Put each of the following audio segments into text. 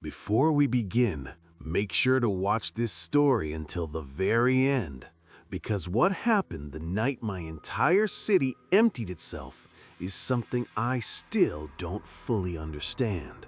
Before we begin, make sure to watch this story until the very end, because what happened the night my entire city emptied itself is something I still don't fully understand.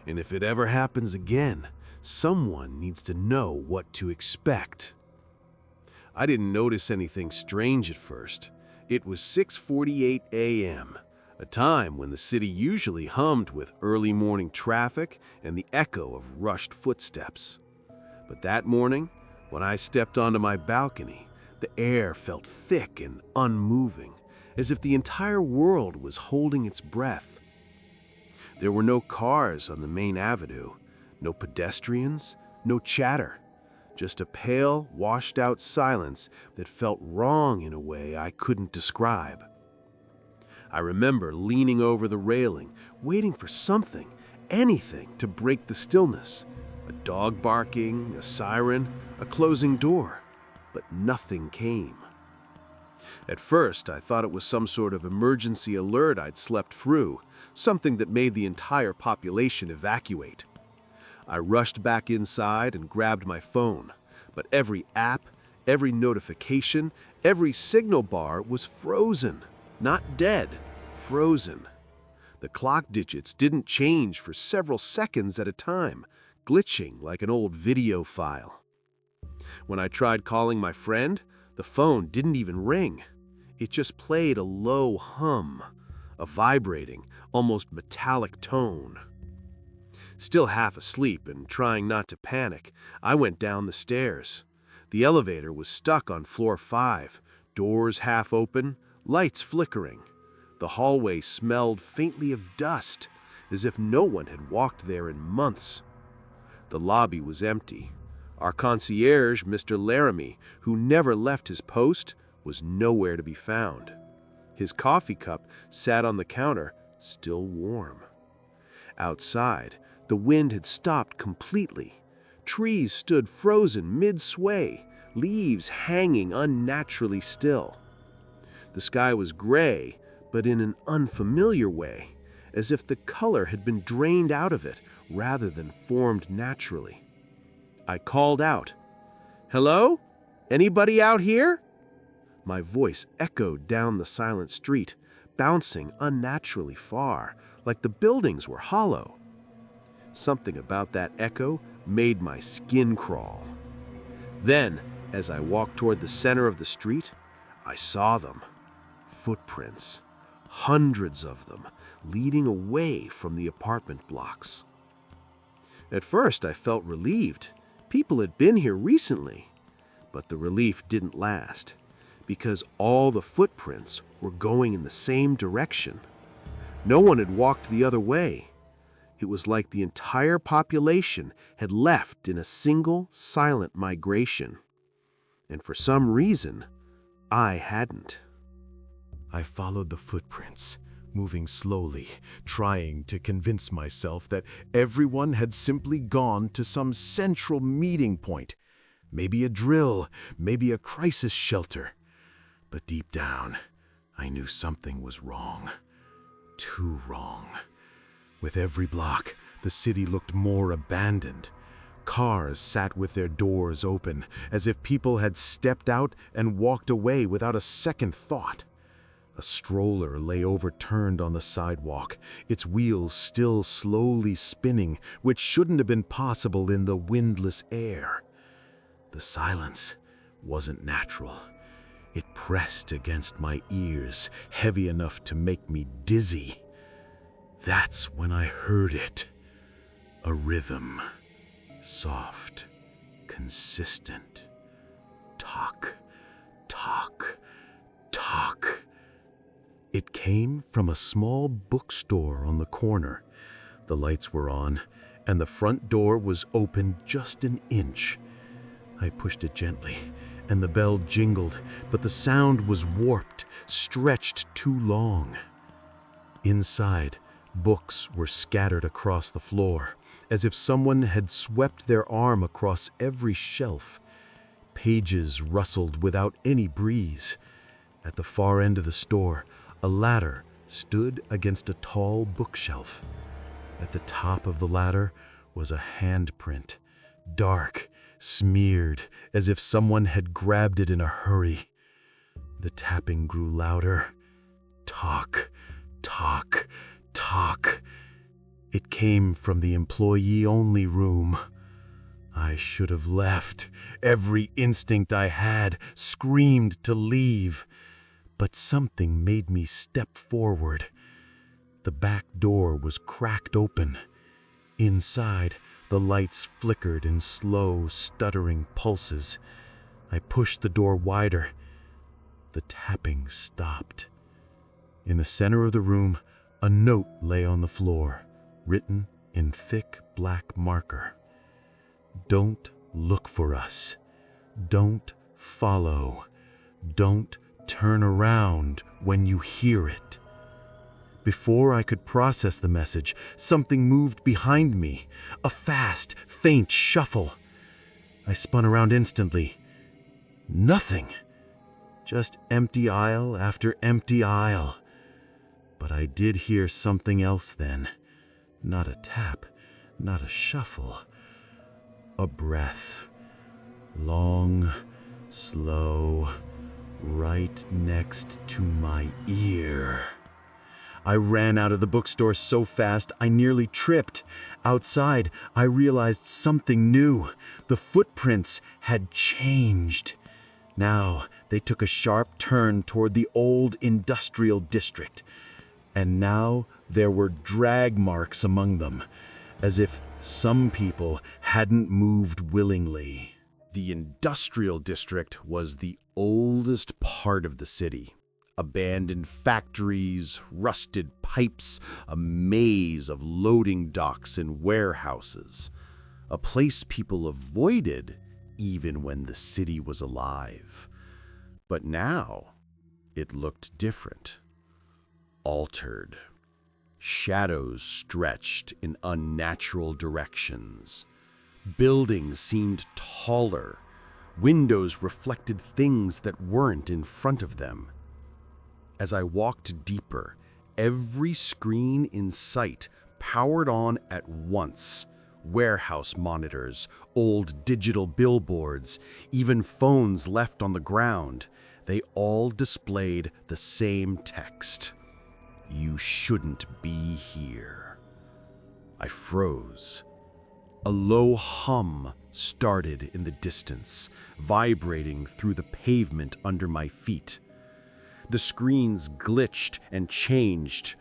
And if it ever happens again, someone needs to know what to expect. I didn't notice anything strange at first. It was 6:48 a.m., a time when the city usually hummed with early morning traffic and the echo of rushed footsteps. But that morning, when I stepped onto my balcony, the air felt thick and unmoving, as if the entire world was holding its breath. There were no cars on the main avenue, no pedestrians, no chatter, just a pale, washed-out silence that felt wrong in a way I couldn't describe. I remember leaning over the railing, waiting for something, anything, to break the stillness. A dog barking, a siren, a closing door, but nothing came. At first, I thought it was some sort of emergency alert I'd slept through, something that made the entire population evacuate. I rushed back inside and grabbed my phone, but every app, every notification, every signal bar was frozen. Not dead, frozen. The clock digits didn't change for several seconds at a time, glitching like an old video file. When I tried calling my friend, the phone didn't even ring. It just played a low hum, a vibrating, almost metallic tone. Still half asleep and trying not to panic, I went down the stairs. The elevator was stuck on floor 5, doors half open, lights flickering. The hallway smelled faintly of dust, as if no one had walked there in months. The lobby was empty. Our concierge, Mr. Laramie, who never left his post, was nowhere to be found. His coffee cup sat on the counter, still warm. Outside, the wind had stopped completely. Trees stood frozen mid-sway, leaves hanging unnaturally still. The sky was gray, but in an unfamiliar way, as if the color had been drained out of it rather than formed naturally. I called out, "Hello? Anybody out here?" My voice echoed down the silent street, bouncing unnaturally far, like the buildings were hollow. Something about that echo made my skin crawl. Then, as I walked toward the center of the street, I saw them. Footprints, hundreds of them, leading away from the apartment blocks. At first, I felt relieved. People had been here recently. But the relief didn't last, because all the footprints were going in the same direction. No one had walked the other way. It was like the entire population had left in a single, silent migration. And for some reason, I hadn't. I followed the footprints, moving slowly, trying to convince myself that everyone had simply gone to some central meeting point. Maybe a drill, maybe a crisis shelter. But deep down, I knew something was wrong. Too wrong. With every block, the city looked more abandoned. Cars sat with their doors open, as if people had stepped out and walked away without a second thought. A stroller lay overturned on the sidewalk, its wheels still slowly spinning, which shouldn't have been possible in the windless air. The silence wasn't natural. It pressed against my ears, heavy enough to make me dizzy. That's when I heard it. A rhythm. Soft, consistent. Talk, talk, talk. It came from a small bookstore on the corner. The lights were on, and the front door was open just an inch. I pushed it gently, and the bell jingled, but the sound was warped, stretched too long. Inside, books were scattered across the floor, as if someone had swept their arm across every shelf. Pages rustled without any breeze. At the far end of the store, a ladder stood against a tall bookshelf. At the top of the ladder was a handprint, dark, smeared, as if someone had grabbed it in a hurry. The tapping grew louder. Talk, talk, talk. It came from the employee-only room. I should have left. Every instinct I had screamed to leave. But something made me step forward. The back door was cracked open. Inside, the lights flickered in slow, stuttering pulses. I pushed the door wider. The tapping stopped. In the center of the room, a note lay on the floor, written in thick black marker. Don't look for us. Don't follow. Don't turn around when you hear it. Before I could process the message, something moved behind me, a fast, faint shuffle. I spun around instantly. Nothing. Just empty aisle after empty aisle. But I did hear something else then. Not a tap, not a shuffle. A breath. Long, slow, right next to my ear. I ran out of the bookstore so fast I nearly tripped. Outside, I realized something new. The footprints had changed. Now, they took a sharp turn toward the old industrial district. And now there were drag marks among them, as if some people hadn't moved willingly. The industrial district was the oldest part of the city. Abandoned factories, rusted pipes, a maze of loading docks and warehouses. A place people avoided even when the city was alive. But now, it looked different. Altered. Shadows stretched in unnatural directions. Buildings seemed taller. Windows reflected things that weren't in front of them. As I walked deeper, every screen in sight powered on at once. Warehouse monitors, old digital billboards, even phones left on the ground. They all displayed the same text. You shouldn't be here. I froze. A low hum started in the distance, vibrating through the pavement under my feet. The screens glitched and changed.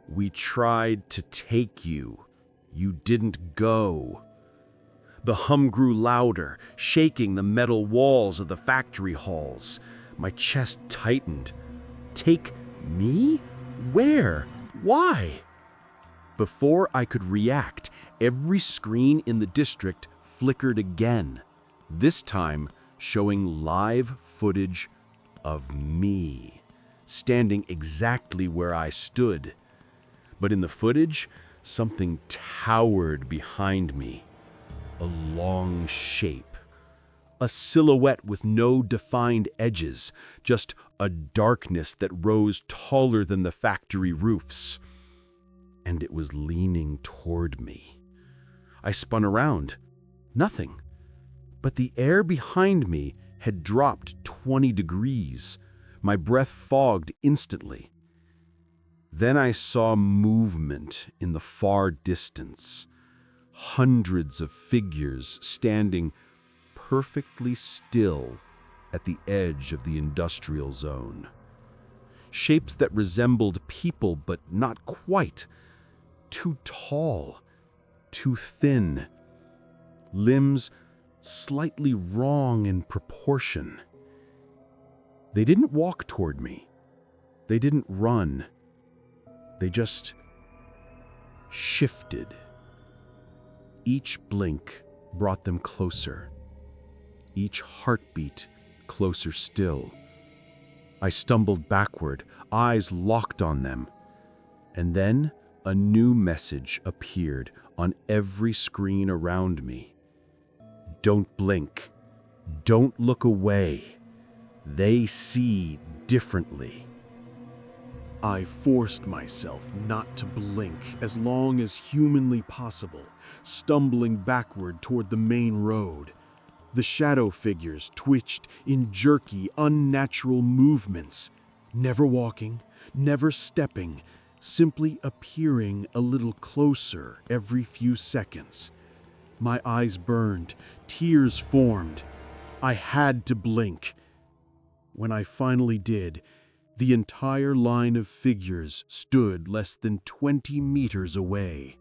We tried to take you. You didn't go. The hum grew louder, shaking the metal walls of the factory halls. My chest tightened. Take me? Where? Why? Before I could react, every screen in the district flickered again, this time showing live footage of me, standing exactly where I stood. But in the footage, something towered behind me, a long shape, a silhouette with no defined edges, just a darkness that rose taller than the factory roofs. And it was leaning toward me. I spun around. Nothing. But the air behind me had dropped 20 degrees. My breath fogged instantly. Then I saw movement in the far distance. Hundreds of figures standing perfectly still at the edge of the industrial zone. Shapes that resembled people, but not quite. Too tall, too thin. Limbs slightly wrong in proportion. They didn't walk toward me. They didn't run. They just shifted. Each blink brought them closer. Each heartbeat closer still. I stumbled backward, eyes locked on them. And then a new message appeared on every screen around me. Don't blink. Don't look away. They see differently. I forced myself not to blink as long as humanly possible, stumbling backward toward the main road. The shadow figures twitched in jerky, unnatural movements, never walking, never stepping, simply appearing a little closer every few seconds. My eyes burned, tears formed. I had to blink. When I finally did, the entire line of figures stood less than 20 meters away,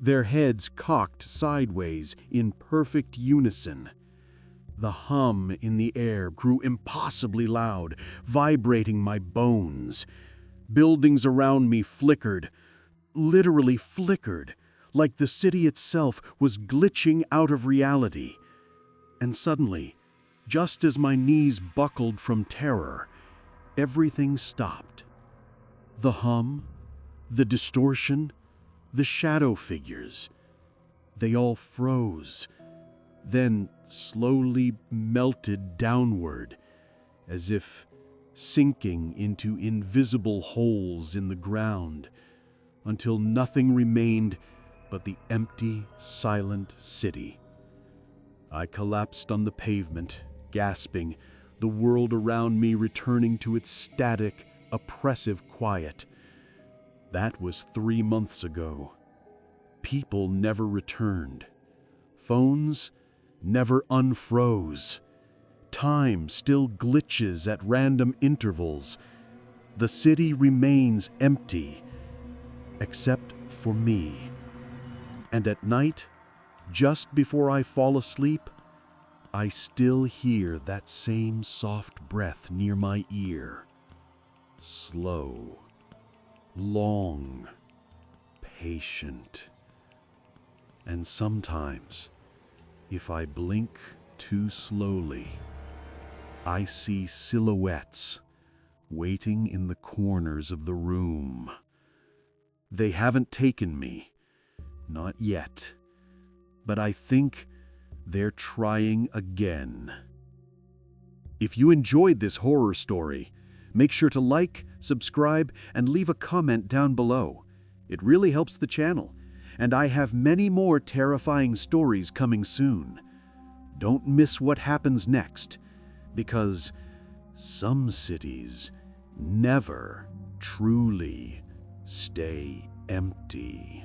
their heads cocked sideways in perfect unison. The hum in the air grew impossibly loud, vibrating my bones. Buildings around me flickered, literally flickered, like the city itself was glitching out of reality. And suddenly, just as my knees buckled from terror, everything stopped. The hum, the distortion, the shadow figures. They all froze, then slowly melted downward, as if sinking into invisible holes in the ground, until nothing remained but the empty, silent city. I collapsed on the pavement, gasping, the world around me returning to its static, oppressive quiet. That was 3 months ago. People never returned. Phones never unfroze. Time still glitches at random intervals. The city remains empty, except for me. And at night, just before I fall asleep, I still hear that same soft breath near my ear. Slow, long, patient. And sometimes, if I blink too slowly, I see silhouettes waiting in the corners of the room. They haven't taken me, not yet, but I think they're trying again. If you enjoyed this horror story, make sure to like, subscribe, and leave a comment down below. It really helps the channel, and I have many more terrifying stories coming soon. Don't miss what happens next, because some cities never truly stay empty.